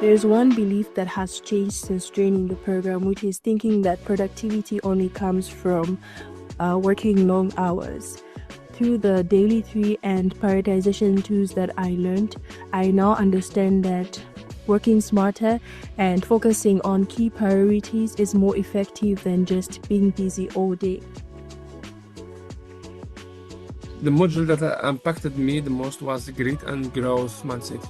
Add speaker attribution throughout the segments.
Speaker 1: There's one belief that has changed since joining the program, which is thinking that productivity only comes from working long hours. Through the daily 3 and prioritization tools that I learned, I now understand that working smarter and focusing on key priorities is more effective than just being busy all day.
Speaker 2: The module that impacted me the most was grit and growth mindset.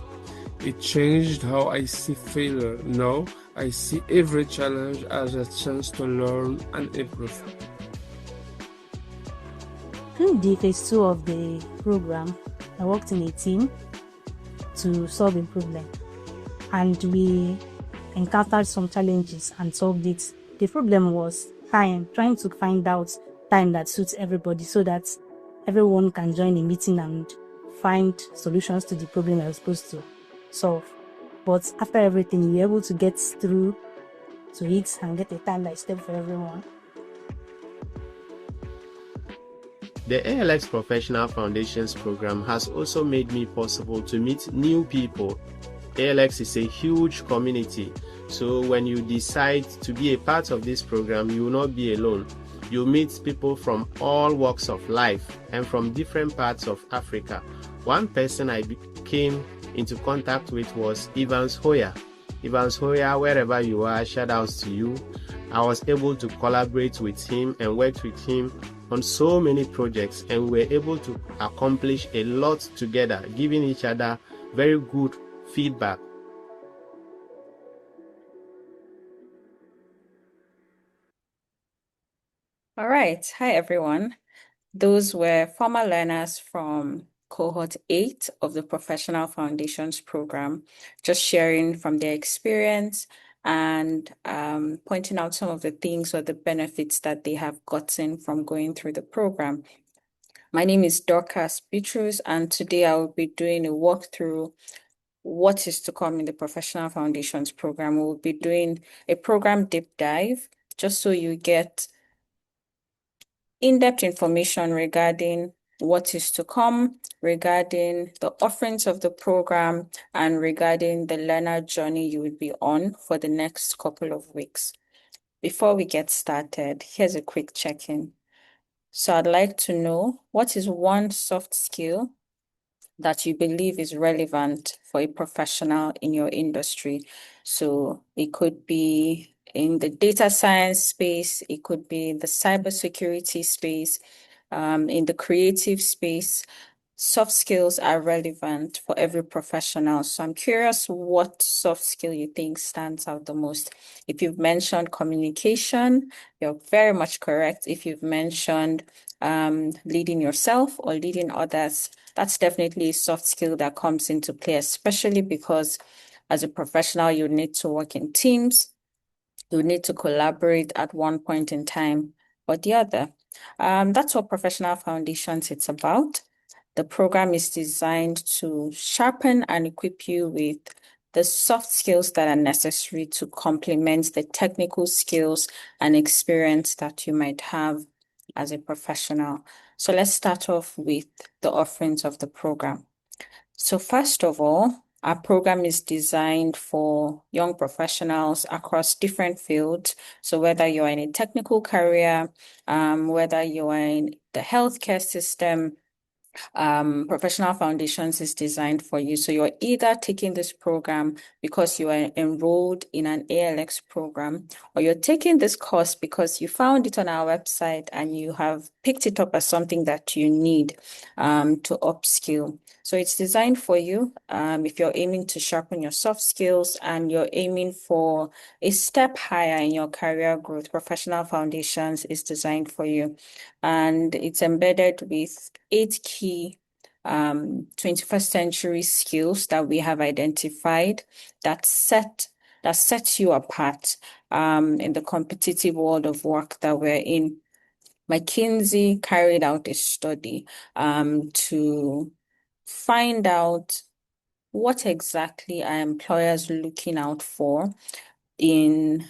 Speaker 2: It changed how I see failure. Now, I see every challenge as a chance to learn and improve.
Speaker 3: In the phase 2 of the program, I worked in a team to solve a problem, and we encountered some challenges and solved it. The problem was time, trying to find out time that suits everybody so that everyone can join a meeting and find solutions to the problem I was supposed to solve. But after everything, we were able to get through to it and get a time that is stable for everyone.
Speaker 4: The ALX Professional Foundations program has also made me possible to meet new people. ALX is a huge community, so when you decide to be a part of this program, you will not be alone. You meet people from all walks of life and from different parts of Africa. One person I came into contact with was Evans Hoya. Evans Hoya, wherever you are, shout outs to you. I was able to collaborate with him and work with him on so many projects, and we were able to accomplish a lot together, giving each other very good feedback.
Speaker 5: All right. Hi, everyone. Those were former learners from cohort 8 of the Professional Foundations program, just sharing from their experience and pointing out some of the things or the benefits that they have gotten from going through the program. My name is Dorcas Bitrus, and today I will be doing a walkthrough what is to come in the Professional Foundations program. We'll be doing a program deep dive just so you get in-depth information regarding what is to come, regarding the offerings of the program, and regarding the learner journey you will be on for the next couple of weeks. Before we get started, here's a quick check-in. So I'd like to know, what is one soft skill that you believe is relevant for a professional in your industry? So it could be in the data science space, it could be in the cybersecurity space, in the creative space. Soft skills are relevant for every professional. So I'm curious what soft skill you think stands out the most. If you've mentioned communication, you're very much correct. If you've mentioned leading yourself or leading others, that's definitely a soft skill that comes into play, especially because as a professional, you need to work in teams. You need to collaborate at one point in time or the other. That's what Professional Foundations it's about. The program is designed to sharpen and equip you with the soft skills that are necessary to complement the technical skills and experience that you might have as a professional. So let's start off with the offerings of the program. So first of all, our program is designed for young professionals across different fields. So whether you're in a technical career, whether you are in the healthcare system, Professional Foundations is designed for you. So you're either taking this program because you are enrolled in an ALX program, or you're taking this course because you found it on our website and you have picked it up as something that you need to upskill. So it's designed for you if you're aiming to sharpen your soft skills and you're aiming for a step higher in your career growth. Professional Foundations is designed for you, and it's embedded with 8 key 21st century skills that we have identified that sets you apart in the competitive world of work that we're in. McKinsey carried out a study to find out what exactly are employers looking out for in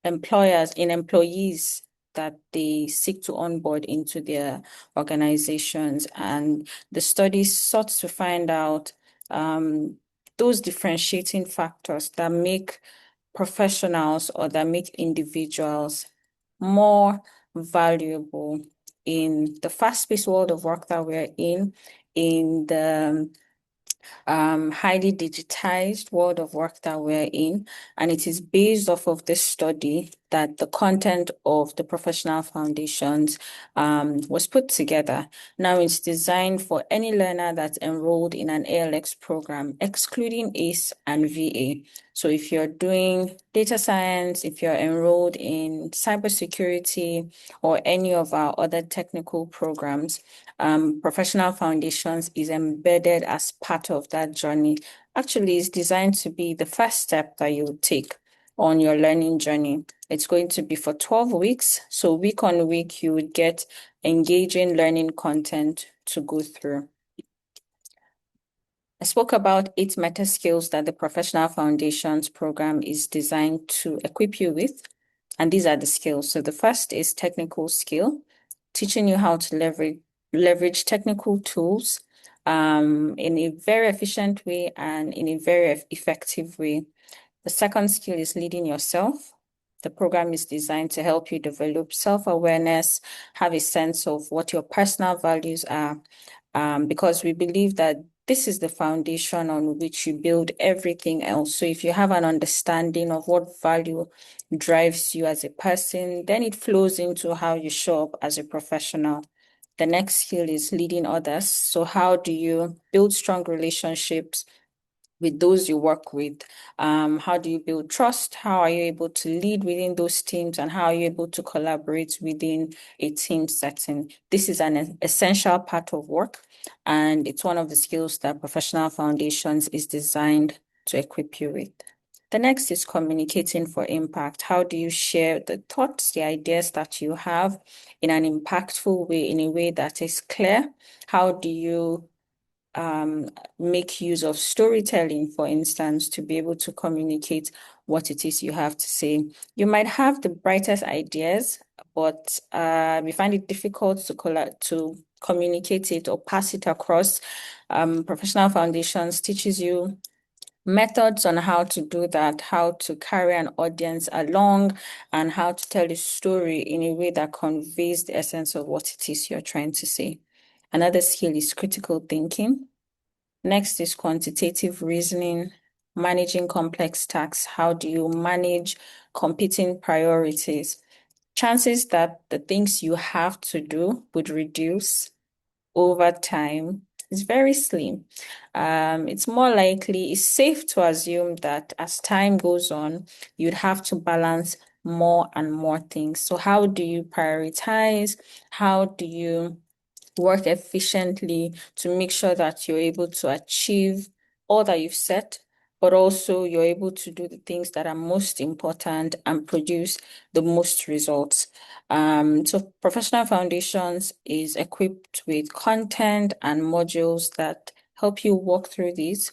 Speaker 5: employees that they seek to onboard into their organizations. And the study sought to find out those differentiating factors that make professionals or that make individuals more valuable in the fast-paced world of work that we're in the highly digitized world of work that we're in. And it is based off of this study that the content of the professional foundations was put together. Now it's designed for any learner that's enrolled in an ALX program, excluding ACE and VA. So if you're doing data science, if you're enrolled in cybersecurity or any of our other technical programs, Professional Foundations is embedded as part of that journey. Actually, it's designed to be the first step that you take on your learning journey. It's going to be for 12 weeks. So week on week, you would get engaging learning content to go through. I spoke about 8 meta skills that the Professional Foundations program is designed to equip you with. And these are the skills. So the first is technical skill, teaching you how to leverage technical tools in a very efficient way and in a very effective way. The second skill is leading yourself. The program is designed to help you develop self-awareness, have a sense of what your personal values are, because we believe that this is the foundation on which you build everything else. So if you have an understanding of what value drives you as a person, then it flows into how you show up as a professional. The next skill is leading others. So how do you build strong relationships with those you work with? How do you build trust? How are you able to lead within those teams? And how are you able to collaborate within a team setting? This is an essential part of work, and it's one of the skills that Professional Foundations is designed to equip you with. The next is communicating for impact. How do you share the thoughts, the ideas that you have in an impactful way, in a way that is clear? How do you make use of storytelling, for instance, to be able to communicate what it is you have to say? You might have the brightest ideas, but we find it difficult to communicate it or pass it across. Professional Foundations teaches you methods on how to do that, how to carry an audience along, and how to tell a story in a way that conveys the essence of what it is you're trying to say. Another skill is critical thinking. Next is quantitative reasoning, managing complex tasks. How do you manage competing priorities? Chances that the things you have to do would reduce over time is very slim. It's more likely, it's safe to assume that as time goes on, you'd have to balance more and more things. So how do you prioritize? How do you work efficiently to make sure that you're able to achieve all that you've set, but also you're able to do the things that are most important and produce the most results? So Professional Foundations is equipped with content and modules that help you walk through these,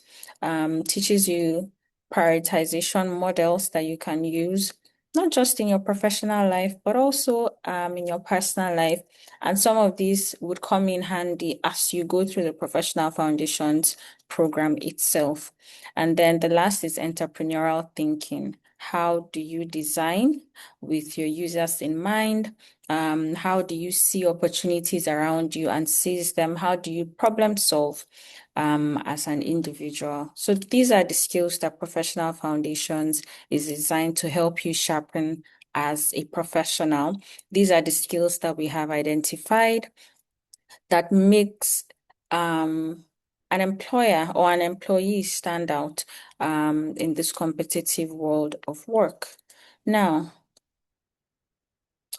Speaker 5: teaches you prioritization models that you can use, not just in your professional life, but also in your personal life. And some of these would come in handy as you go through the Professional Foundations program itself. And then the last is entrepreneurial thinking. How do you design with your users in mind? How do you see opportunities around you and seize them? How do you problem solve as an individual? So these are the skills that Professional Foundations is designed to help you sharpen as a professional. These are the skills that we have identified that makes an employer or an employee stand out in this competitive world of work. Now,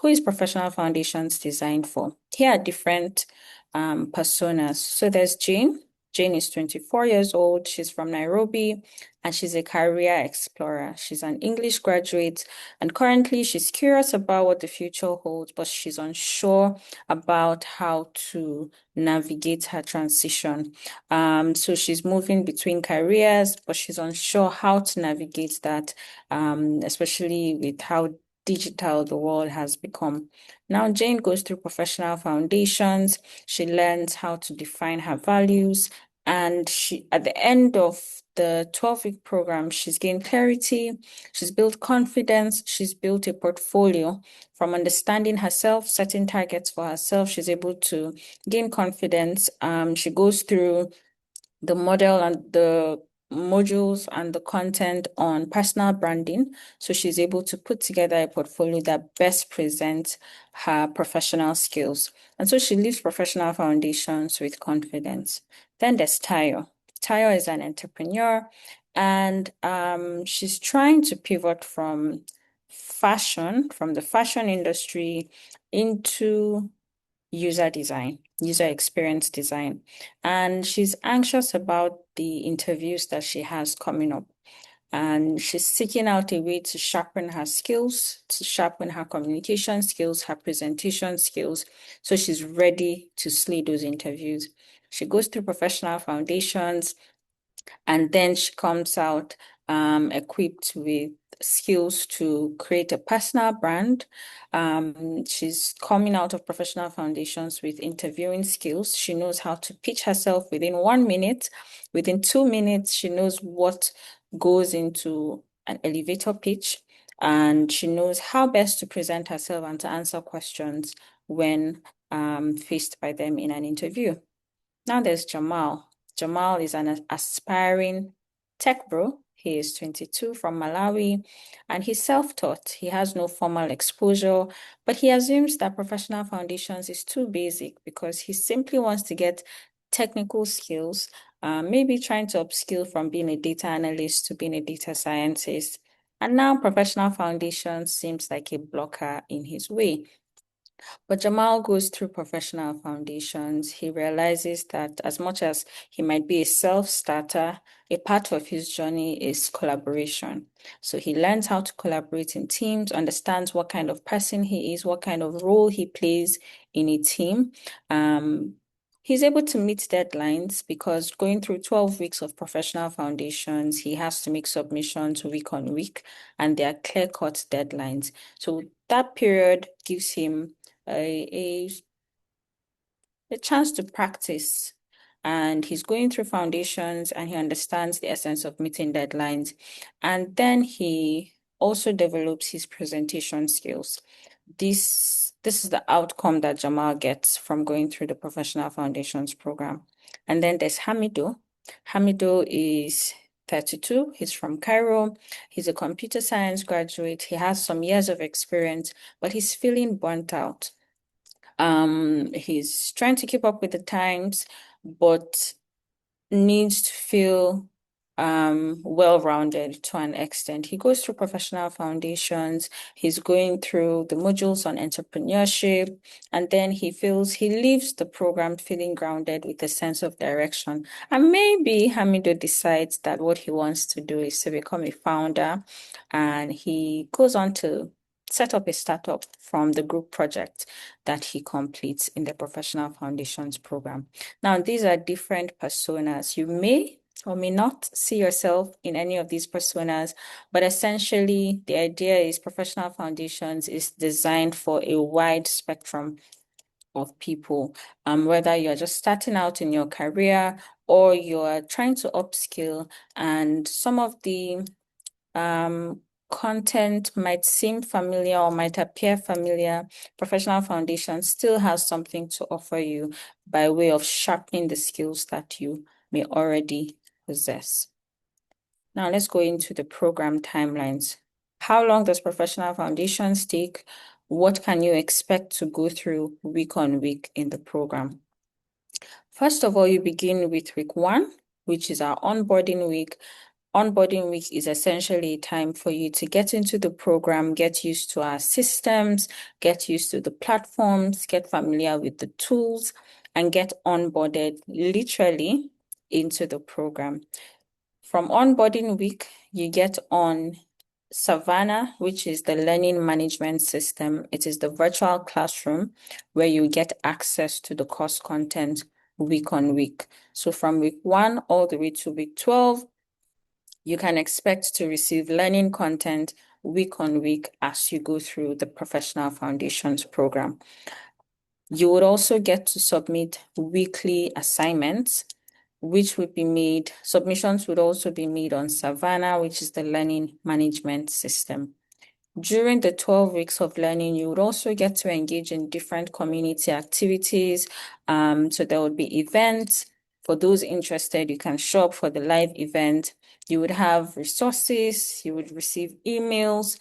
Speaker 5: who is Professional Foundations designed for? Here are different personas. So there's Jane. Jane is 24 years old. She's from Nairobi, and she's a career explorer. She's an English graduate, and currently she's curious about what the future holds, but she's unsure about how to navigate her transition. So she's moving between careers, but she's unsure how to navigate that, especially with how digital the world has become. Now, Jane goes through Professional Foundations. She learns how to define her values And at the end of the 12-week program, she's gained clarity, she's built confidence, she's built a portfolio from understanding herself, setting targets for herself. She's able to gain confidence. She goes through the model and the modules and the content on personal branding. So she's able to put together a portfolio that best presents her professional skills. And so she leaves professional foundations with confidence. Then there's Tayo. Tayo is an entrepreneur, and she's trying to pivot from the fashion industry into user design, user experience design. And she's anxious about the interviews that she has coming up. And she's seeking out a way to sharpen her skills, to sharpen her communication skills, her presentation skills. So she's ready to slay those interviews. She goes through professional foundations, and then she comes out equipped with skills to create a personal brand. She's coming out of professional foundations with interviewing skills. She knows how to pitch herself within 1 minute. Within 2 minutes, she knows what goes into an elevator pitch, and she knows how best to present herself and to answer questions when faced by them in an interview. Now there's Jamal. Jamal is an aspiring tech bro. He is 22 from Malawi, and he's self-taught. He has no formal exposure, but he assumes that professional foundations is too basic because he simply wants to get technical skills, maybe trying to upskill from being a data analyst to being a data scientist. And now professional foundations seems like a blocker in his way. But Jamal goes through professional foundations. He realizes that as much as he might be a self-starter, a part of his journey is collaboration. So he learns how to collaborate in teams, understands what kind of person he is, what kind of role he plays in a team. He's able to meet deadlines because going through 12 weeks of professional foundations, he has to make submissions week on week, and there are clear-cut deadlines. So that period gives him a chance to practice, and he's going through foundations and he understands the essence of meeting deadlines, and then he also develops his presentation skills. This is the outcome that Jamal gets from going through the professional foundations program. And then there's Hamido. Hamido is 32. He's from Cairo. He's a computer science graduate. He has some years of experience, but he's feeling burnt out. He's trying to keep up with the times, but needs to feel well-rounded to an extent. He goes through professional foundations, he's going through the modules on entrepreneurship, and then he leaves the program feeling grounded with a sense of direction. And maybe Hamido decides that what he wants to do is to become a founder, and he goes on to set up a startup from the group project that he completes in the professional foundations program. Now, these are different personas. You may or may not see yourself in any of these personas, but essentially the idea is professional foundations is designed for a wide spectrum of people, whether you're just starting out in your career or you're trying to upskill, and some of the content might seem familiar or might appear familiar. Professional foundation still has something to offer you by way of sharpening the skills that you may already possess. Now let's go into the program timelines. How long does professional foundations take? What can you expect to go through week on week in the program? First of all, you begin with week 1, which is our onboarding week. Onboarding week is essentially a time for you to get into the program, get used to our systems, get used to the platforms, get familiar with the tools, and get onboarded literally into the program. From onboarding week, you get on Savannah, which is the learning management system. It is the virtual classroom where you get access to the course content week on week. So from week 1 all the way to week 12, you can expect to receive learning content week on week as you go through the professional foundations program. You would also get to submit weekly assignments. which would be made, submissions would also be made on Savannah, which is the learning management system. During the 12 weeks of learning, you would also get to engage in different community activities. So there would be events. For those interested, you can show up for the live event. You would have resources, you would receive emails.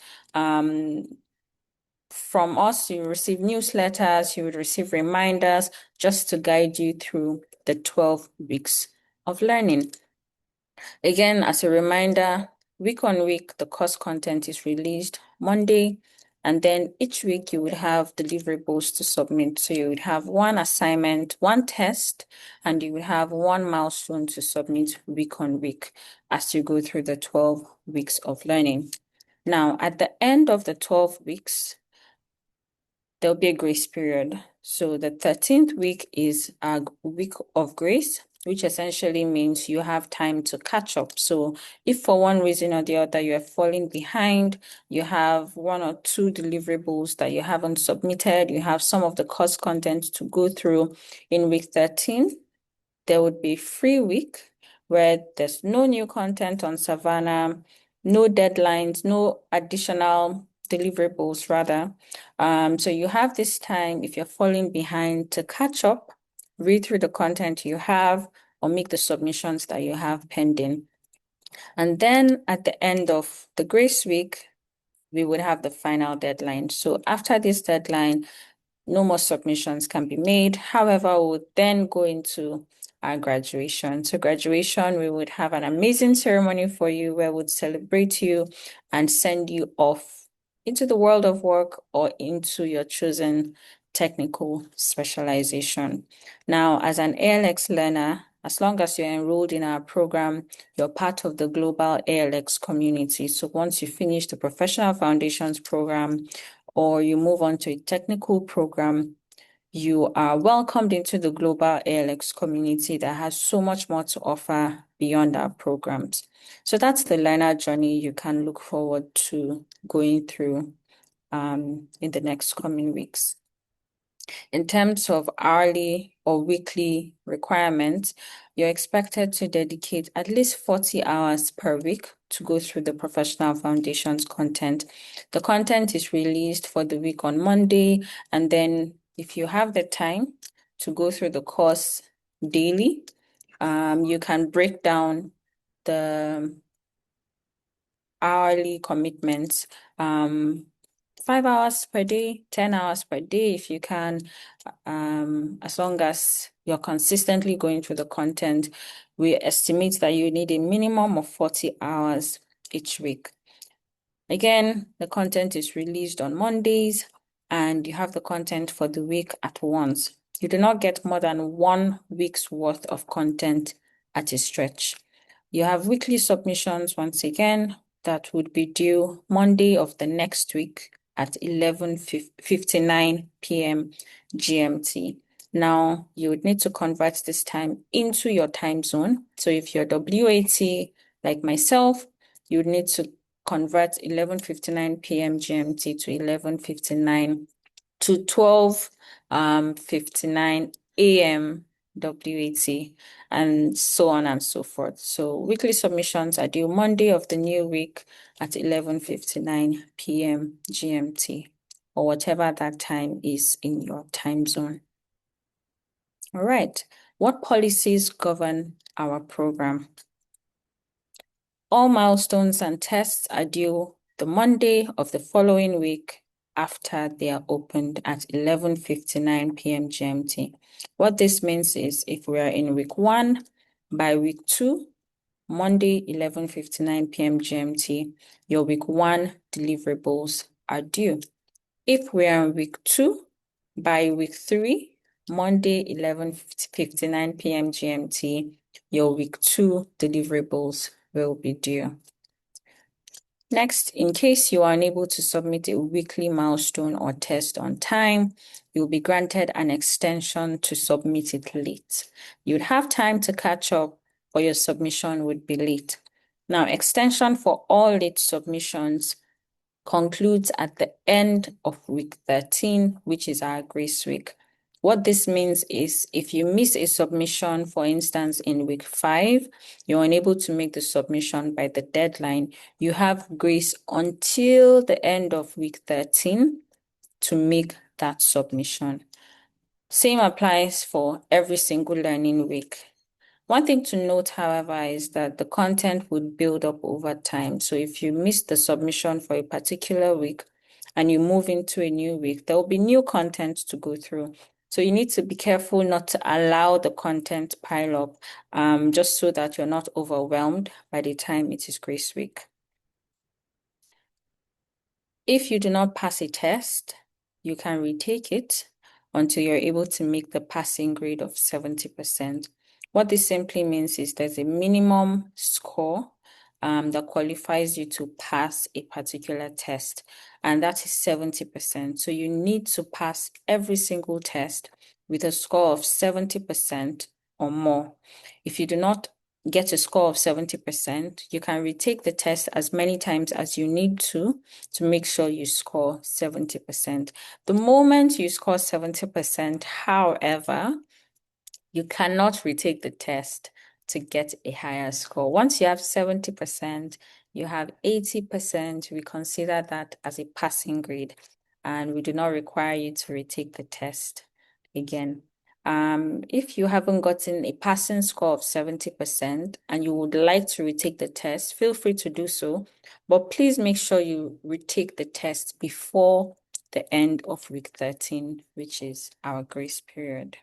Speaker 5: From us, you receive newsletters, you would receive reminders just to guide you through the 12 weeks of learning. Again, as a reminder, week on week, the course content is released Monday, and then each week you would have deliverables to submit. So you would have one assignment, one test, and you would have one milestone to submit week on week as you go through the 12 weeks of learning. Now, at the end of the 12 weeks, there'll be a grace period. So the 13th week is a week of grace, which essentially means you have time to catch up. So if for one reason or the other you are falling behind, you have one or two deliverables that you haven't submitted, you have some of the course content to go through in week 13, there would be a free week where there's no new content on Savannah, no deadlines, no additional deliverables rather. So you have this time, if you're falling behind, to catch up, read through the content you have, or make the submissions that you have pending. And then at the end of the grace week, we would have the final deadline. So after this deadline, no more submissions can be made. However, we would then go into our graduation. So graduation, we would have an amazing ceremony for you where we'd celebrate you and send you off into the world of work or into your chosen technical specialization. Now, as an ALX learner, as long as you're enrolled in our program, you're part of the global ALX community. So once you finish the Professional Foundations program or you move on to a technical program, you are welcomed into the global ALX community that has so much more to offer beyond our programs. So that's the learner journey you can look forward to going through in the next coming weeks. In terms of hourly or weekly requirements, you're expected to dedicate at least 40 hours per week to go through the Professional Foundations content. The content is released for the week on Monday, and then if you have the time to go through the course daily, you can break down the hourly commitments, 5 hours per day, 10 hours per day if you can, as long as you're consistently going through the content. We estimate that you need a minimum of 40 hours each week. Again, the content is released on Mondays and you have the content for the week at once. You do not get more than 1 week's worth of content at a stretch. You have weekly submissions once again that would be due Monday of the next week at 11:59 p.m. GMT. Now, you would need to convert this time into your time zone. So if you're WAT like myself, you would need to convert 11:59 p.m. GMT to 11:59 to 12:59 a.m. WAT, and so on and so forth. So weekly submissions are due Monday of the new week at 11:59 p.m. GMT, or whatever that time is in your time zone. All right, what policies govern our program? All milestones and tests are due the Monday of the following week after they are opened at 11:59 p.m. GMT. What this means is if we are in week 1, by week 2, Monday 11:59 p.m. GMT, your week 1 deliverables are due. If we are in week 2, by week 3, Monday 11:59 p.m. GMT, your week 2 deliverables will be due. Next, in case you are unable to submit a weekly milestone or test on time, you'll be granted an extension to submit it late. You'd have time to catch up, or your submission would be late. Now, extension for all late submissions concludes at the end of week 13, which is our grace week. What this means is if you miss a submission, for instance, in week 5, you're unable to make the submission by the deadline, you have grace until the end of week 13 to make that submission. Same applies for every single learning week. One thing to note, however, is that the content would build up over time. So if you miss the submission for a particular week and you move into a new week, there will be new content to go through. So you need to be careful not to allow the content pile up, just so that you're not overwhelmed by the time it is grace week. If you do not pass a test, you can retake it until you're able to make the passing grade of 70%. What this simply means is there's a minimum score that qualifies you to pass a particular test, and that is 70%. So you need to pass every single test with a score of 70% or more. If you do not get a score of 70%, you can retake the test as many times as you need to make sure you score 70%. The moment you score 70%, however, you cannot retake the test to get a higher score. Once you have 70%, you have 80%, we consider that as a passing grade, and we do not require you to retake the test again. If you haven't gotten a passing score of 70% and you would like to retake the test, feel free to do so, but please make sure you retake the test before the end of week 13, which is our grace period.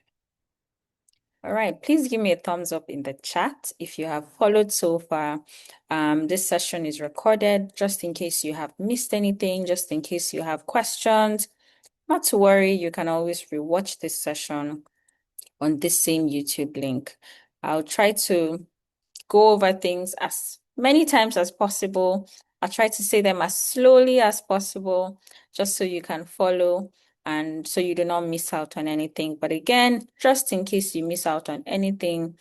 Speaker 5: All right, please give me a thumbs up in the chat if you have followed so far. This session is recorded just in case you have missed anything, just in case you have questions. Not to worry, you can always rewatch this session on this same YouTube link. I'll try to go over things as many times as possible. I'll try to say them as slowly as possible, just so you can follow and so you do not miss out on anything. But again, just in case you miss out on anything,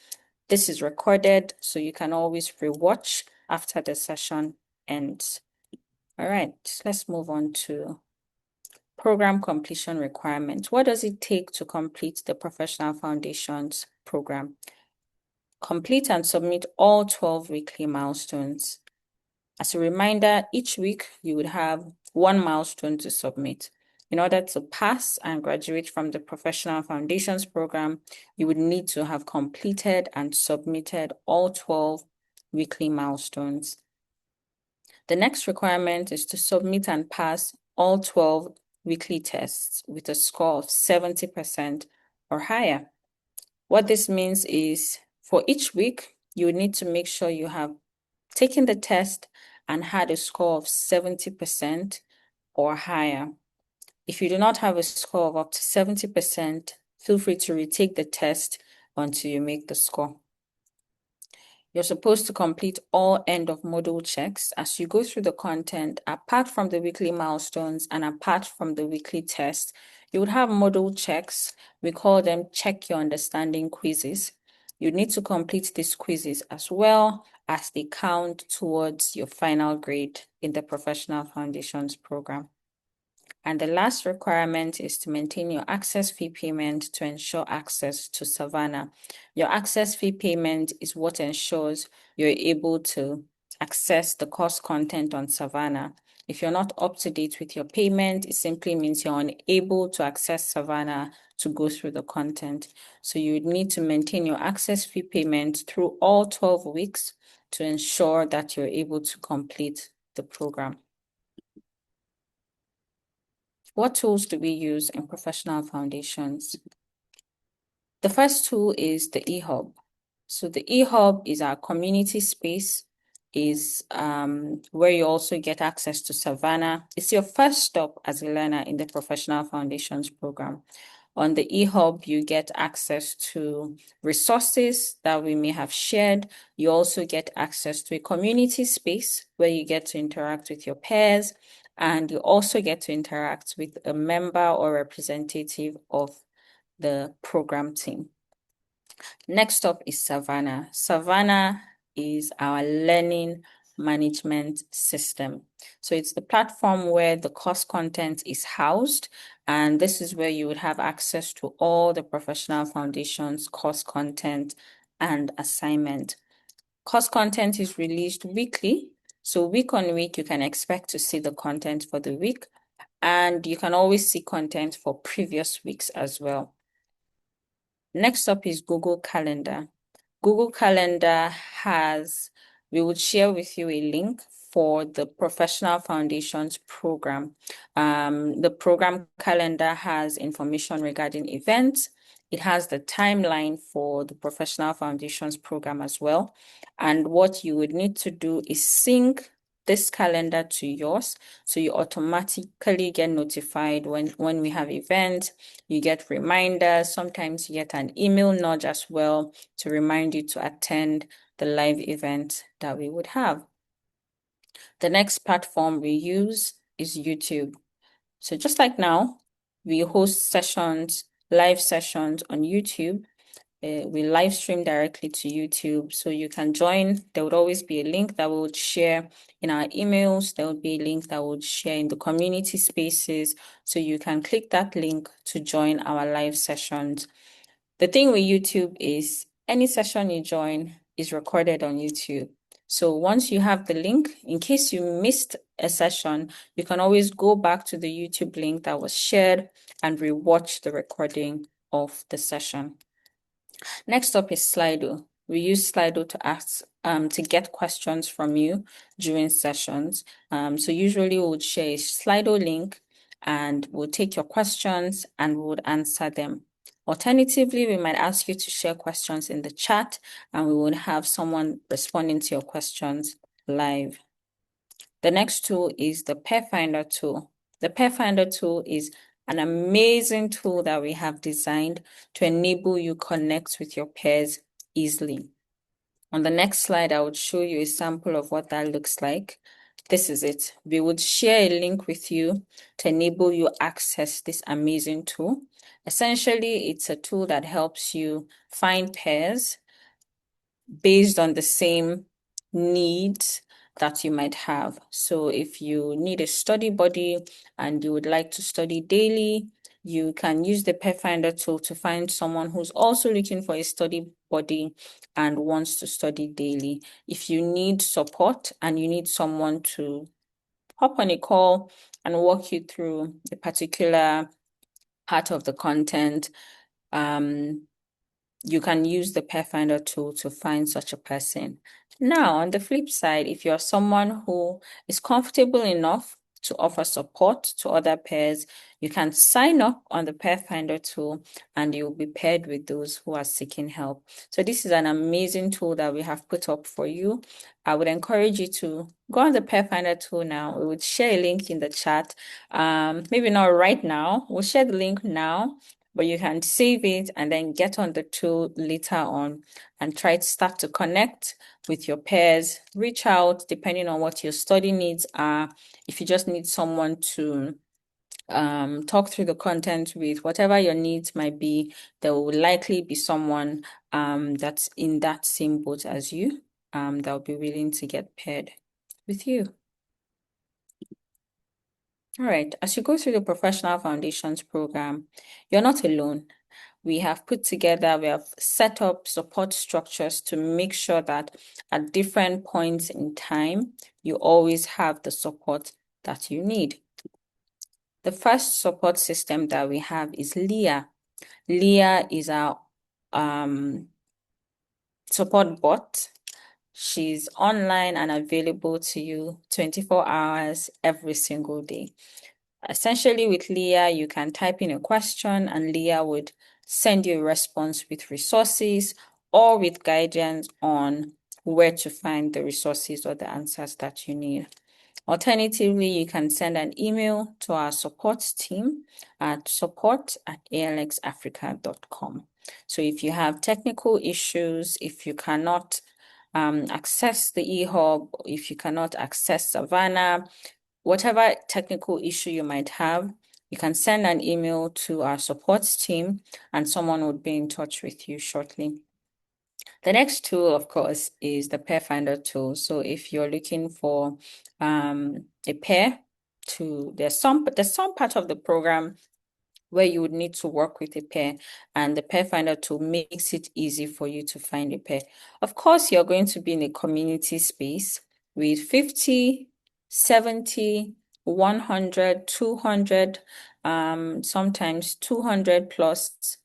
Speaker 5: this is recorded, so you can always rewatch after the session ends. All right, let's move on to program completion requirements. What does it take to complete the Professional Foundations program? Complete and submit all 12 weekly milestones. As a reminder, each week you would have one milestone to submit. In order to pass and graduate from the Professional Foundations program, you would need to have completed and submitted all 12 weekly milestones. The next requirement is to submit and pass all 12 weekly tests with a score of 70% or higher. What this means is for each week, you would need to make sure you have taken the test and had a score of 70% or higher. If you do not have a score of up to 70%, feel free to retake the test until you make the score. You're supposed to complete all end of module checks as you go through the content. Apart from the weekly milestones and apart from the weekly tests, you would have module checks. We call them check your understanding quizzes. You need to complete these quizzes as well as they count towards your final grade in the Professional Foundations program. And the last requirement is to maintain your access fee payment to ensure access to Savannah. Your access fee payment is what ensures you're able to access the course content on Savannah. If you're not up to date with your payment, it simply means you're unable to access Savannah to go through the content. So you would need to maintain your access fee payment through all 12 weeks to ensure that you're able to complete the program. What tools do we use in Professional Foundations? The first tool is the eHub. So the eHub is our community space, is where you also get access to Savannah. It's your first stop as a learner in the Professional Foundations program. On the eHub, you get access to resources that we may have shared. You also get access to a community space where you get to interact with your peers, and you also get to interact with a member or representative of the program team. Next up is Savannah. Savannah is our learning management system. So it's the platform where the course content is housed, And this is where you would have access to all the Professional Foundations course content and assignment. Course content is released weekly. So week on week, you can expect to see the content for the week. And you can always see content for previous weeks as well. Next up is Google Calendar. Google Calendar we would share with you a link for the Professional Foundations program. The program calendar has information regarding events. It has the timeline for the Professional Foundations program as well. And what you would need to do is sync this calendar to yours, so you automatically get notified when we have events. You get reminders. Sometimes you get an email nudge as well to remind you to attend the live event that we would have. The next platform we use is YouTube. So just like now, we host sessions, live sessions on YouTube. We live stream directly to YouTube, so you can join. There would always be a link that we would share in our emails. There would be a link that we would share in the community spaces, so you can click that link to join our live sessions. The thing with YouTube is any session you join is recorded on YouTube. So once you have the link, in case you missed a session, you can always go back to the YouTube link that was shared and rewatch the recording of the session. Next up is Slido. We use Slido to get questions from you during sessions. So usually we would share a Slido link and we'll take your questions and we would answer them. Alternatively, we might ask you to share questions in the chat and we would have someone responding to your questions live. The next tool is the Peerfinder tool. The Peerfinder tool is an amazing tool that we have designed to enable you connect with your peers easily. On the next slide, I would show you a sample of what that looks like. This is it. We would share a link with you to enable you access this amazing tool. Essentially, it's a tool that helps you find peers based on the same needs that you might have. So if you need a study buddy and you would like to study daily, you can use the Peerfinder tool to find someone who's also looking for a study buddy and wants to study daily. If you need support and you need someone to hop on a call and walk you through a particular part of the content, you can use the Peerfinder tool to find such a person. Now, on the flip side, if you're someone who is comfortable enough to offer support to other peers, you can sign up on the Peerfinder tool and you'll be paired with those who are seeking help. So this is an amazing tool that we have put up for you. I would encourage you to go on the Peerfinder tool now. We would share a link in the chat. Maybe not right now. We'll share the link now, but you can save it and then get on the tool later on and try to start to connect with your peers. Reach out depending on what your study needs are. If you just need someone to talk through the content with, whatever your needs might be, there will likely be someone that's in that same boat as you that will be willing to get paired with you. All right, as you go through the Professional Foundations program, you're not alone. We have set up support structures to make sure that at different points in time, you always have the support that you need. The first support system that we have is Leah. Leah is our support bot. She's online and available to you 24 hours every single day. Essentially, with Leah, you can type in a question and Leah would send you a response with resources or with guidance on where to find the resources or the answers that you need. Alternatively, you can send an email to our support team at support@alxafrica.com. So if you have technical issues, if you cannot access the eHub, if you cannot access Savannah, whatever technical issue you might have, you can send an email to our support team and someone would be in touch with you shortly. The next tool, of course, is the Peerfinder tool. So if you're looking for a pair there's some part of the program where you would need to work with a pair, and the Peerfinder tool makes it easy for you to find a pair. Of course, you're going to be in a community space with 50, 70, 100, 200, sometimes 200 plus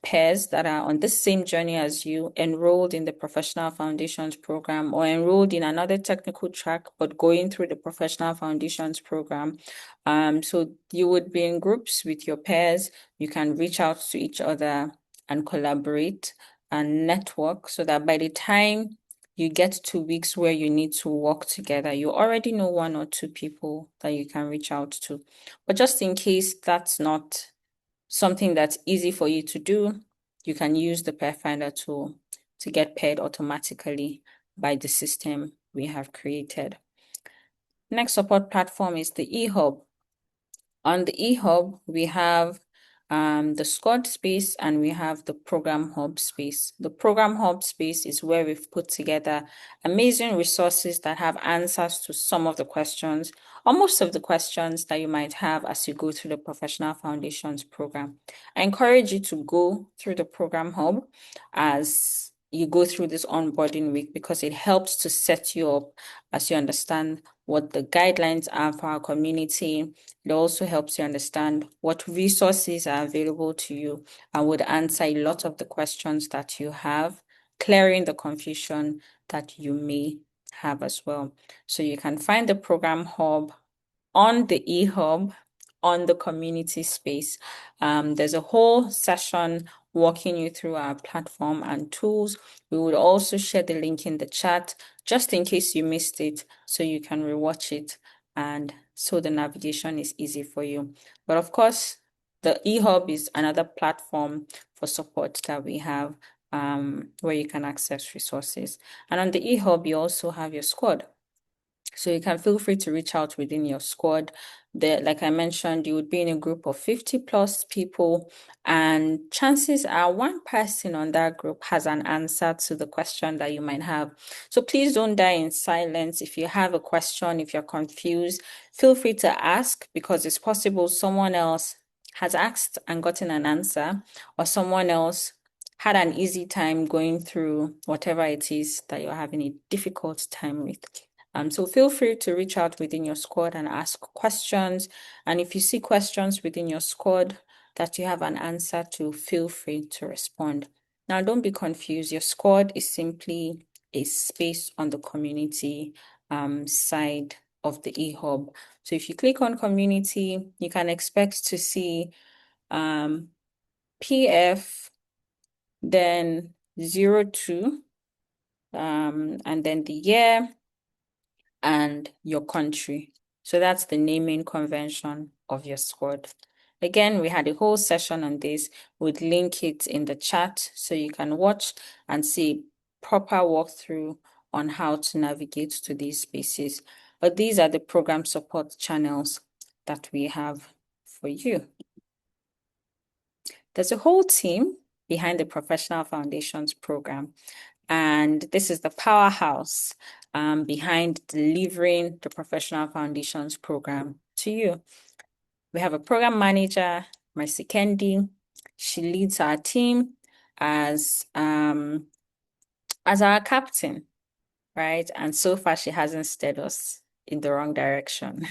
Speaker 5: pairs that are on the same journey as you, enrolled in the Professional Foundations program or enrolled in another technical track, but going through the Professional Foundations program. So you would be in groups with your peers. You can reach out to each other and collaborate and network so that by the time you get 2 weeks where you need to work together, you already know 1 or 2 people that you can reach out to. But just in case that's not something that's easy for you to do, you can use the Peerfinder tool to get paired automatically by the system we have created. Next support platform is the eHub. On the eHub, we have the Squad space and we have the Program Hub space. The Program Hub space is where we've put together amazing resources that have answers to some of the questions or most of the questions that you might have as you go through the Professional Foundations program. I encourage you to go through the Program Hub as you go through this onboarding week because it helps to set you up as you understand what the guidelines are for our community. It also helps you understand what resources are available to you and would answer a lot of the questions that you have, clearing the confusion that you may have as well. So you can find the Program Hub on the eHub, on the community space. There's a whole session walking you through our platform and tools. We would also share the link in the chat just in case you missed it so you can rewatch it and so the navigation is easy for you. But of course, the eHub is another platform for support that we have where you can access resources. And on the eHub, you also have your squad. So you can feel free to reach out within your squad. There, like I mentioned, you would be in a group of 50 plus people, and chances are one person on that group has an answer to the question that you might have. So please don't die in silence. If you have a question, if you're confused, feel free to ask because it's possible someone else has asked and gotten an answer, or someone else had an easy time going through whatever it is that you're having a difficult time with. So feel free to reach out within your squad and ask questions. And if you see questions within your squad that you have an answer to, feel free to respond. Now, don't be confused. Your squad is simply a space on the community side of the eHub. So if you click on community, you can expect to see PF, then 02, and then the year, and your country. So that's the naming convention of your squad. Again, we had a whole session on this. We'll link it in the chat so you can watch and see proper walkthrough on how to navigate to these spaces. But these are the program support channels that we have for you. There's a whole team behind the Professional Foundations program. And this is the powerhouse behind delivering the Professional Foundations program to you. We have a program manager, Mercy Kendi. She leads our team as our captain, right? And so far, she hasn't steered us in the wrong direction.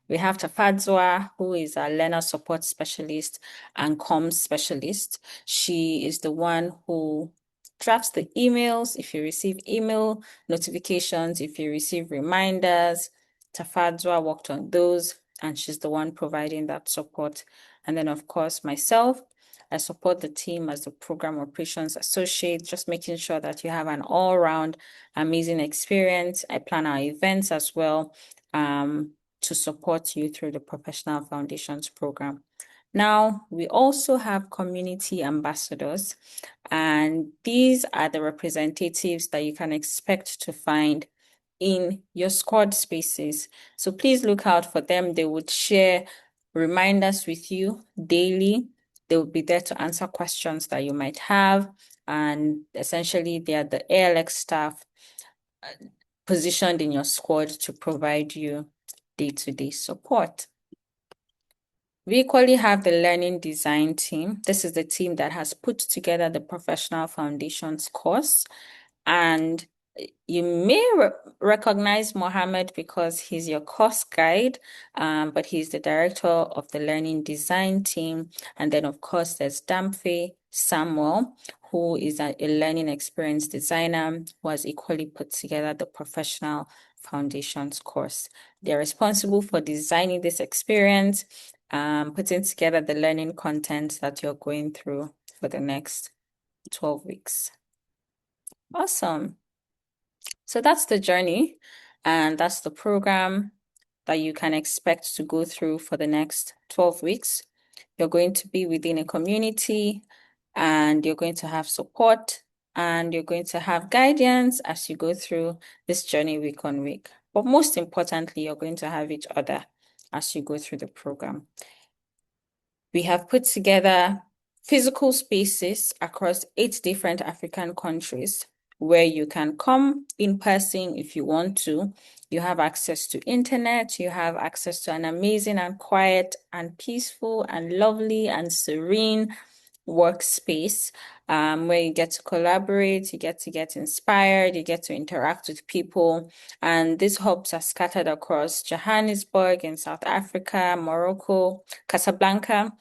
Speaker 5: We have Tafadzwa, who is our learner support specialist and comms specialist. She is the one who drafts the emails, if you receive email notifications, if you receive reminders. Tafadzwa worked on those, and she's the one providing that support. And then, of course, myself, I support the team as the program operations associate, just making sure that you have an all-round amazing experience. I plan our events as well to support you through the Professional Foundations program. Now, we also have community ambassadors, and these are the representatives that you can expect to find in your squad spaces. So please look out for them. They would share reminders with you daily. They will be there to answer questions that you might have. And essentially, they are the ALX staff positioned in your squad to provide you day-to-day support. We equally have the learning design team. This is the team that has put together the professional foundations course. And you may recognize Mohammed because he's your course guide, but he's the director of the learning design team. And then, of course, there's Damfe Samuel, who is a learning experience designer who has equally put together the professional foundations course. They're responsible for designing this experience, putting together the learning content that you're going through for the next 12 weeks. Awesome. So that's the journey, and that's the program that you can expect to go through for the next 12 weeks. You're going to be within a community, and you're going to have support, and you're going to have guidance as you go through this journey week on week. But most importantly, you're going to have each other as you go through the program. We have put together physical spaces across 8 different African countries where you can come in person if you want to. You have access to internet, you have access to an amazing and quiet and peaceful and lovely and serene workspace where you get to collaborate, you get to get inspired, you get to interact with people. And these hubs are scattered across Johannesburg in South Africa, Morocco, Casablanca,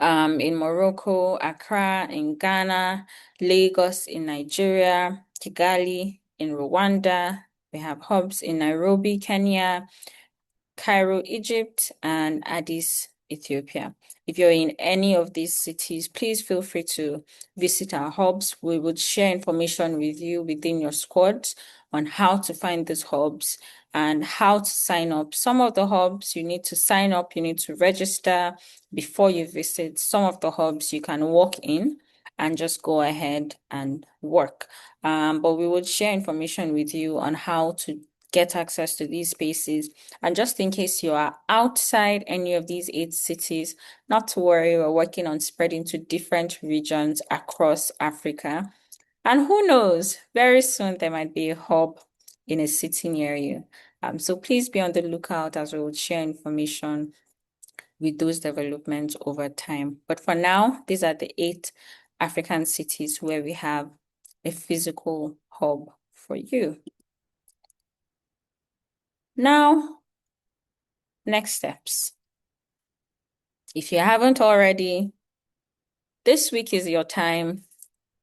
Speaker 5: in Morocco, Accra in Ghana, Lagos in Nigeria, Kigali in Rwanda. We have hubs in Nairobi, Kenya, Cairo, Egypt, and Addis, Ethiopia. If you're in any of these cities, please feel free to visit our hubs. We would share information with you within your squad on how to find these hubs and how to sign up. Some of the hubs you need to sign up, you need to register before you visit. Some of the hubs you can walk in and just go ahead and work. But we would share information with you on how to get access to these spaces. And just in case you are outside any of these 8 cities, not to worry, we're working on spreading to different regions across Africa. And who knows, very soon there might be a hub in a city near you. So please be on the lookout as we will share information with those developments over time. But for now, these are the 8 African cities where we have a physical hub for you. Now, next steps. If you haven't already, this week is your time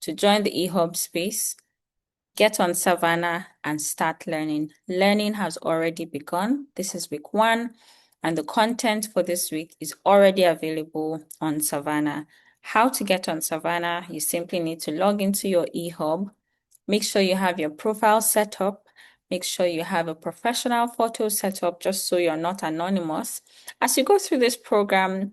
Speaker 5: to join the eHub space, get on Savannah and start learning. Learning has already begun. This is week 1, and the content for this week is already available on Savannah. How to get on Savannah? You simply need to log into your eHub. Make sure you have your profile set up. Make sure you have a professional photo set up just so you're not anonymous. As you go through this program,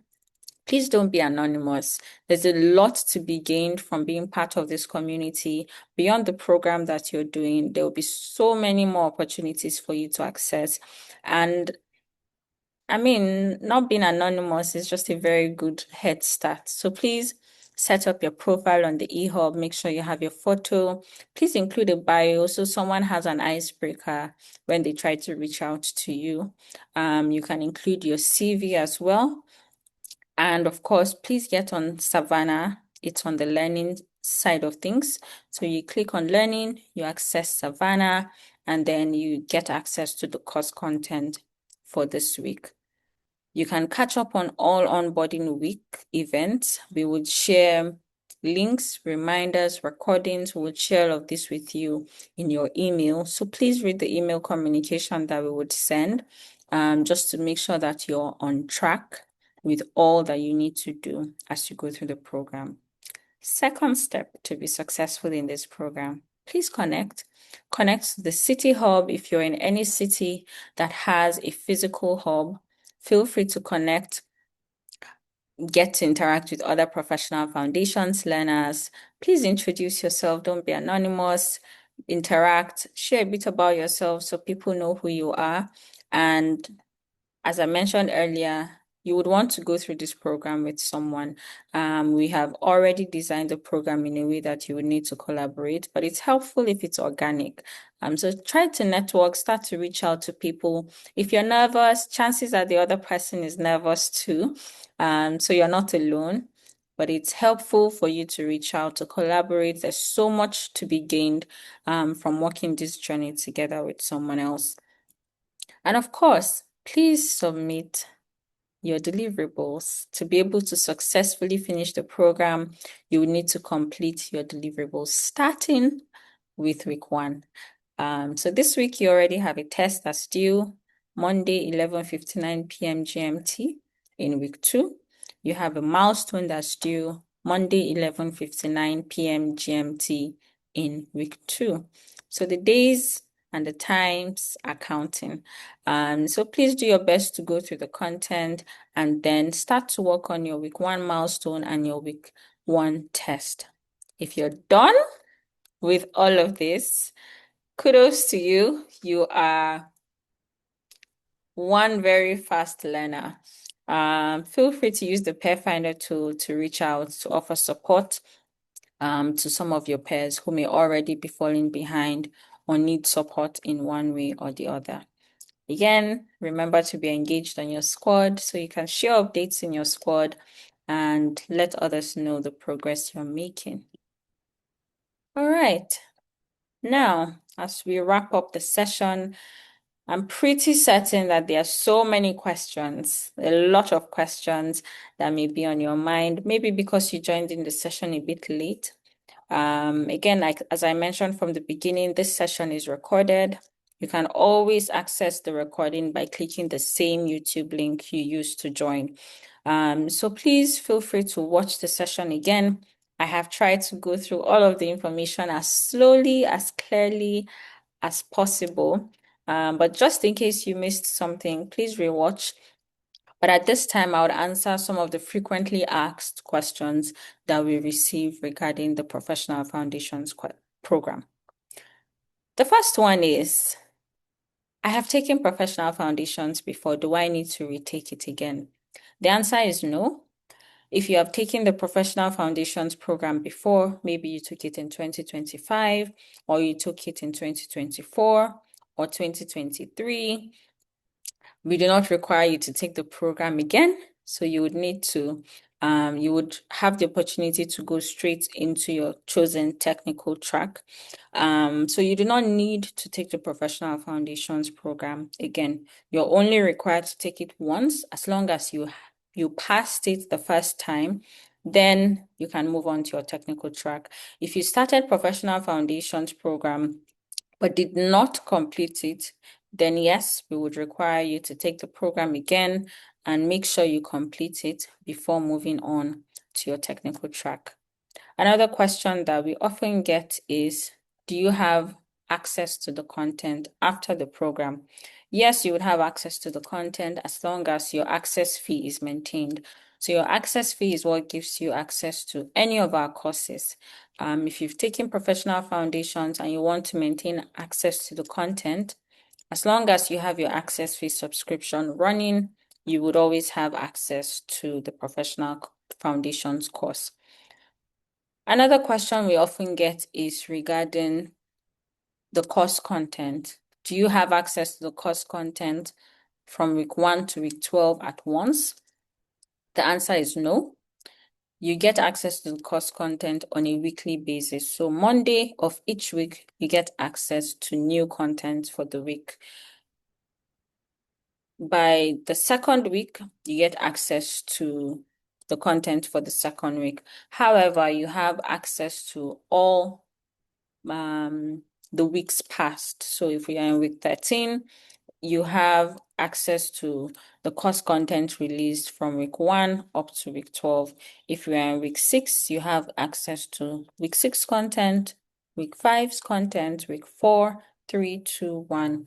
Speaker 5: please don't be anonymous. There's a lot to be gained from being part of this community. Beyond the program that you're doing, there will be so many more opportunities for you to access. And I mean, not being anonymous is just a very good head start. So please set up your profile on the eHub. Make sure you have your photo. Please include a bio so someone has an icebreaker when they try to reach out to you. You can include your CV as well. And of course, please get on Savannah. It's on the learning side of things. So you click on learning, you access Savannah, and then you get access to the course content for this week. You can catch up on all onboarding week events. We would share links, reminders, recordings. We would share all of this with you in your email. So please read the email communication that we would send just to make sure that you're on track with all that you need to do as you go through the program. Second step to be successful in this program, please connect. Connect to the city hub if you're in any city that has a physical hub. Feel free to connect, get to interact with other professional foundations learners. Please introduce yourself. Don't be anonymous. Interact, share a bit about yourself so people know who you are. And as I mentioned earlier, you would want to go through this program with someone. We have already designed the program in a way that you would need to collaborate, but it's helpful if it's organic. So try to network, start to reach out to people. If you're nervous, chances are the other person is nervous too. So you're not alone, but it's helpful for you to reach out, to collaborate. There's so much to be gained from walking this journey together with someone else. And of course, please submit your deliverables. To be able to successfully finish the program, you will need to complete your deliverables starting with week 1. So this week you already have a test that's due Monday, 11:59 p.m. GMT. In week 2, you have a milestone that's due Monday, 11:59 p.m. GMT in week 2. So the days and the times are counting. So please do your best to go through the content and then start to work on your week 1 milestone and your week 1 test. If you're done with all of this, kudos to you. You are one very fast learner. Feel free to use the Peerfinder tool to reach out to offer support to some of your peers who may already be falling behind or need support in one way or the other. Again, remember to be engaged on your squad so you can share updates in your squad and let others know the progress you're making. All right. Now, as we wrap up the session, I'm pretty certain that there are so many questions, a lot of questions that may be on your mind, maybe because you joined in the session a bit late. Again, as I mentioned from the beginning, this session is recorded. You can always access the recording by clicking the same YouTube link you used to join. So please feel free to watch the session again. I have tried to go through all of the information as slowly, as clearly as possible. But just in case you missed something, please rewatch. But at this time, I would answer some of the frequently asked questions that we receive regarding the Professional Foundations program. The first one is, I have taken Professional Foundations before. Do I need to retake it again? The answer is no. If you have taken the Professional Foundations program before, maybe you took it in 2025, or you took it in 2024 or 2023, we do not require you to take the program again. So you would need to, you would have the opportunity to go straight into your chosen technical track. So you do not need to take the Professional Foundations program again. You're only required to take it once. As long as you passed it the first time, then you can move on to your technical track. If you started Professional Foundations program but did not complete it, then yes, we would require you to take the program again and make sure you complete it before moving on to your technical track. Another question that we often get is, do you have access to the content after the program? Yes, you would have access to the content as long as your access fee is maintained. So your access fee is what gives you access to any of our courses. If you've taken Professional Foundations and you want to maintain access to the content, as long as you have your access fee subscription running, you would always have access to the Professional Foundations course. Another question we often get is regarding the course content. Do you have access to the course content from week 1 to week 12 at once? The answer is no. You get access to the course content on a weekly basis. So Monday of each week, you get access to new content for the week. By the second week, you get access to the content for the second week. However, you have access to all the weeks past. So if we are in week 13, you have access to the course content released from week 1 up to week 12. If you are in week 6, you have access to week 6 content, week 5's content, week 4, 3, 2, 1.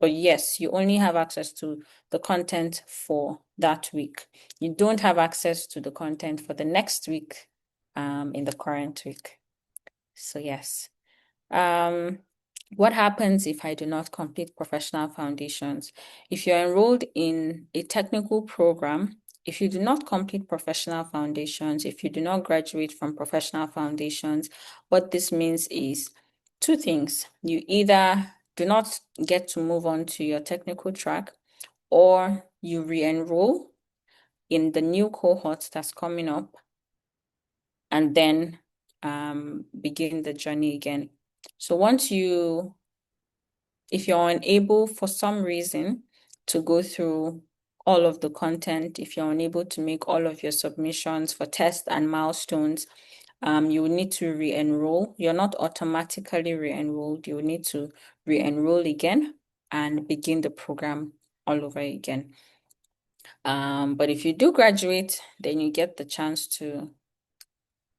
Speaker 5: But yes, you only have access to the content for that week. You don't have access to the content for the next week in the current week. So yes. What happens if I do not complete professional foundations? If you're enrolled in a technical program, if you do not complete professional foundations, if you do not graduate from professional foundations, what this means is two things. You either do not get to move on to your technical track, or you re-enroll in the new cohort that's coming up and then begin the journey again. So if you're unable for some reason to go through all of the content, if you're unable to make all of your submissions for tests and milestones, you will need to re-enroll. You're not automatically re-enrolled. You will need to re-enroll again and begin the program all over again. But if you do graduate, then you get the chance to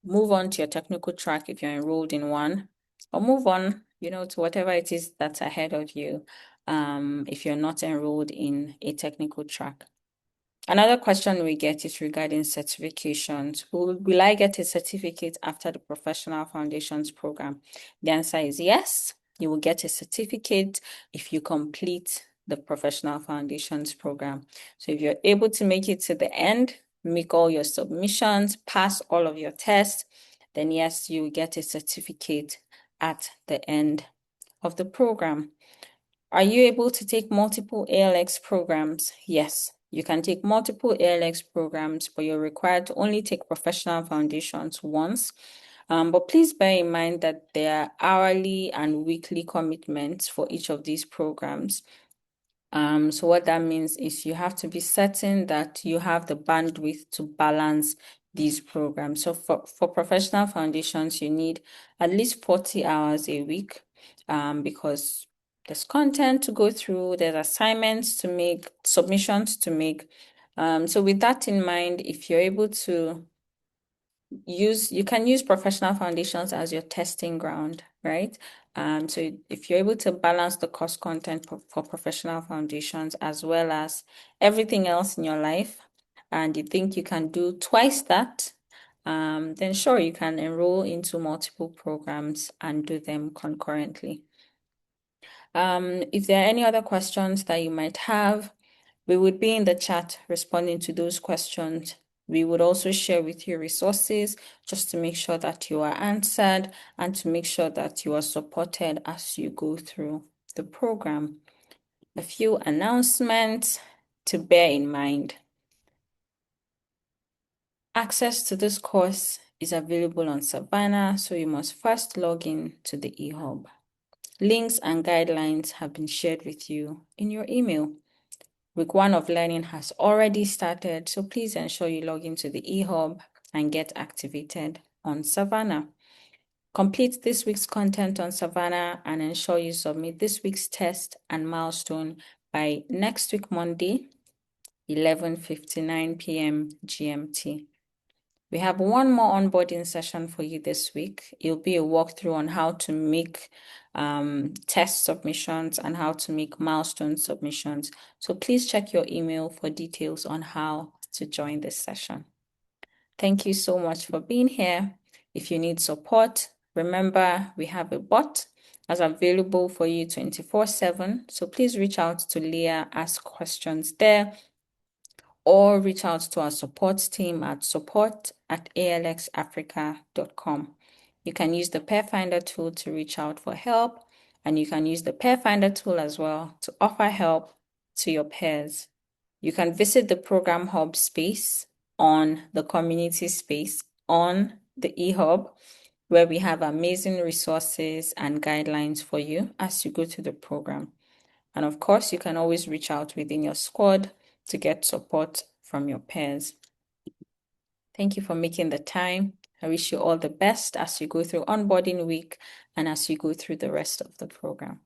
Speaker 5: move on to your technical track if you're enrolled in one, or move on, to whatever it is that's ahead of you, if you're not enrolled in a technical track. Another question we get is regarding certifications. Will I get a certificate after the Professional Foundations program? The answer is yes. You will get a certificate if you complete the Professional Foundations program. So if you're able to make it to the end, make all your submissions, pass all of your tests, then yes, you will get a certificate at the end of the program. Are you able to take multiple ALX programs? Yes, you can take multiple ALX programs, but you're required to only take professional foundations once. But please bear in mind that there are hourly and weekly commitments for each of these programs. So what that means is you have to be certain that you have the bandwidth to balance these programs. So for professional foundations, you need at least 40 hours a week, because there's content to go through, there's assignments to make, submissions to make. So with that in mind, if you're able to you can use professional foundations as your testing ground, right? So if you're able to balance the course content for professional foundations as well as everything else in your life, and you think you can do twice that, then sure, you can enroll into multiple programs and do them concurrently. If there are any other questions that you might have, we would be in the chat responding to those questions. We would also share with you resources just to make sure that you are answered and to make sure that you are supported as you go through the program. A few announcements to bear in mind. Access to this course is available on Savannah, so you must first log in to the eHub. Links and guidelines have been shared with you in your email. Week 1 of learning has already started, so please ensure you log into the eHub and get activated on Savannah. Complete this week's content on Savannah and ensure you submit this week's test and milestone by next week, Monday, 11:59 p.m. GMT. We have one more onboarding session for you this week. It'll be a walkthrough on how to make test submissions and how to make milestone submissions. So please check your email for details on how to join this session. Thank you so much for being here. If you need support, remember we have a bot that's available for you 24/7. So please reach out to Leah, ask questions there, or reach out to our support team at support@alxafrica.com. You can use the Peerfinder tool to reach out for help, and you can use the Peerfinder tool as well to offer help to your peers. You can visit the program hub space on the community space on the eHub, where we have amazing resources and guidelines for you as you go through the program. And of course, you can always reach out within your squad to get support from your peers. Thank you for making the time. I wish you all the best as you go through onboarding week and as you go through the rest of the program.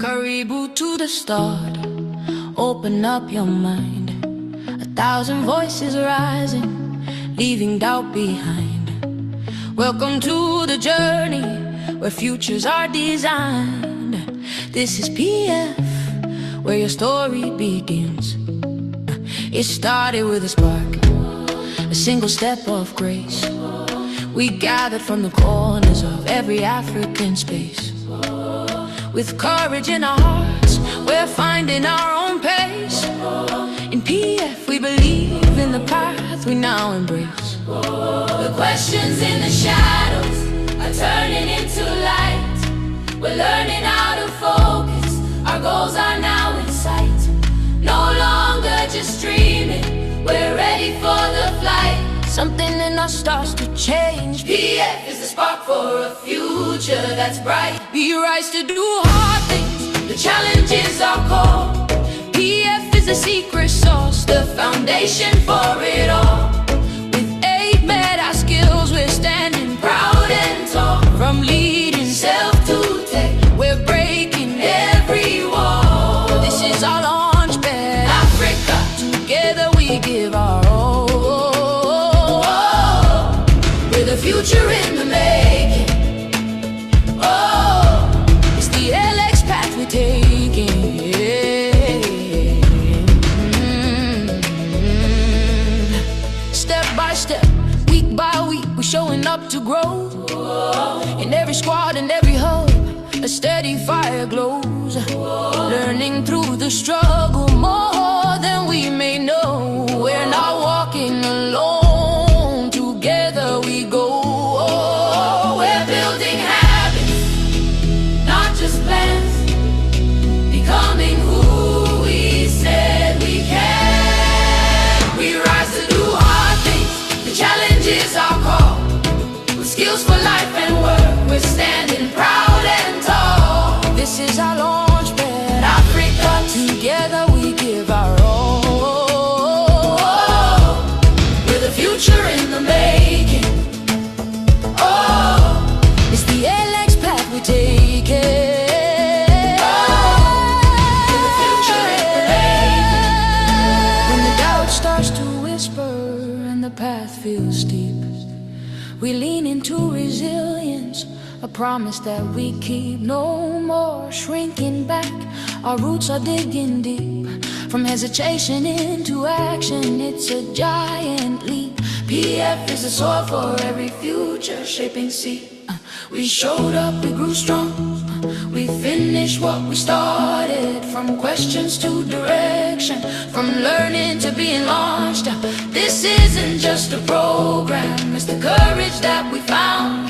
Speaker 6: Karibu to the start. Open up your mind. 1,000 voices rising, leaving doubt behind. Welcome to the journey where futures are designed. This is PF, where your story begins. It started with a spark, a single step of grace. We gathered from the corners of every African space. With courage in our hearts, we're finding our own pace. In PF we believe in the path we now embrace.
Speaker 7: The questions in the shadows are turning into light. We're learning how to focus, our goals are now in sight. No longer just dreaming, we're ready for the flight.
Speaker 6: Something in us starts to change.
Speaker 7: PF is the spark for a future that's bright.
Speaker 6: We rise to do hard things,
Speaker 7: The challenges are core.
Speaker 6: PF is the secret sauce, the foundation for it all. With 8 meta skills, we're standing
Speaker 7: Proud and tall,
Speaker 6: from leading
Speaker 7: self to tech,
Speaker 6: we're breaking
Speaker 7: every wall.
Speaker 6: This is our launch pad.
Speaker 7: Africa,
Speaker 6: Together we give our all.
Speaker 7: oh, we're the future in the making. Oh,
Speaker 6: It's the LX path we're taking. Step by step, week by week, we're showing up to grow. In every squad and every hub, a steady fire glows. Learning through the struggle more than we may know. We're not walking alone, together we go.
Speaker 7: we're building habits, not just plans. Becoming who we said we can. We rise to do hard things, the challenges are called. With skills for life and work, we're standing proud and tall.
Speaker 6: This is our launch pad.
Speaker 7: Africa,
Speaker 6: Together we give our all.
Speaker 7: oh, we're the future in the making. Oh,
Speaker 6: It's the LX path we're taking.
Speaker 7: we're the future in the making.
Speaker 6: When the doubt starts to whisper and the path feels steep, we lean into resilience, a promise that we keep. No more shrinking back, our roots are digging deep. From hesitation into action, it's a giant leap.
Speaker 7: PF is the soil for every future shaping seed. We showed up, we grew strong. We finished what we started. From questions to direction, from learning to being launched. This isn't just a program, it's the courage that we found.